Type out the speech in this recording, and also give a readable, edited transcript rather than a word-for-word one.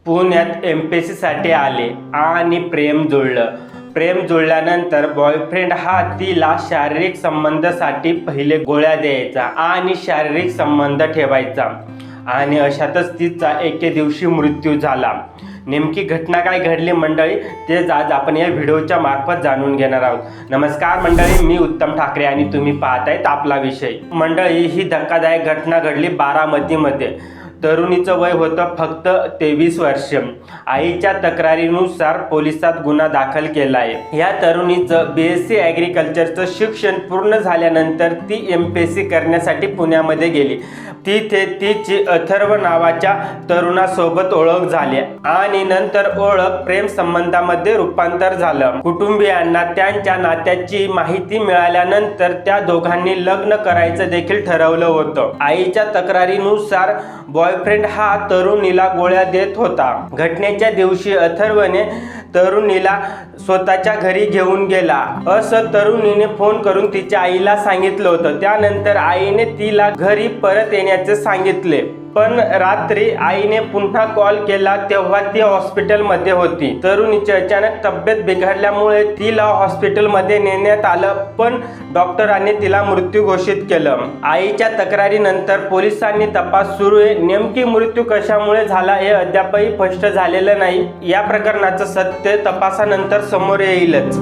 पुण्यात MPSC साठी आले आणि प्रेम जुळलं. प्रेम जुळल्यानंतर बॉयफ्रेंड हा तिला शारीरिक संबंधासाठी पहिले गोळ्या द्यायचा आणि शारीरिक संबंध ठेवायचा आणि अशातच तिचा एके दिवशी मृत्यू झाला. नेमकी घटना काय घडली मंडळी, तेच आज आपण या व्हिडिओच्या मार्फत जाणून घेणार आहोत. नमस्कार मंडळी, मी उत्तम ठाकरे आणि तुम्ही पाहतायत आपला विषय. मंडळी, ही धक्कादायक घटना घडली बारामतीमध्ये. तरुणीचं वय होतं फक्त 23 वर्ष. आईच्या तक्रारीनुसार पोलिसात गुन्हा दाखल केला आहे. या तरुणीचं BSc ॲग्रिकल्चरचं शिक्षण पूर्ण झाल्यानंतर ती MPSC करण्यासाठी पुण्यामध्ये गेली. तिथे तिची अथर्व नावाच्या तरुणासोबत ओळख झाली आणि नंतर ओळख प्रेम संबंधामध्ये रूपांतर झालं. कुटुंबियांना त्यांच्या नात्याची माहिती मिळाल्यानंतर त्या दोघांनी लग्न करायचं देखील ठरवलं होतं. आईच्या तक्रारीनुसार बॉयफ्रेंड हा तरुणीला गोळ्या देत होता. घटनेच्या दिवशी अथर्वने तरुणीला स्वतःच्या घरी घेऊन गेला असं तरुणीने फोन करून तिच्या आईला सांगितलं होतं. त्यानंतर आईने तिला घरी परत येण्याचे सांगितले, पण रात्री आईने पुन्हा कॉल केला तेव्हा ती हॉस्पिटलमध्ये होती. तरुणीची अचानक तब्येत बिघडल्यामुळे तिला हॉस्पिटलमध्ये नेण्यात आलं, पण डॉक्टरांनी तिला मृत्यू घोषित केलं. आईच्या तक्रारीनंतर पोलिसांनी तपास सुरू आहे. नेमकी मृत्यू कशामुळे झाला हे अद्यापही स्पष्ट झालेलं नाही. या प्रकरणाचं सत्य तपासानंतर समोर येईलच.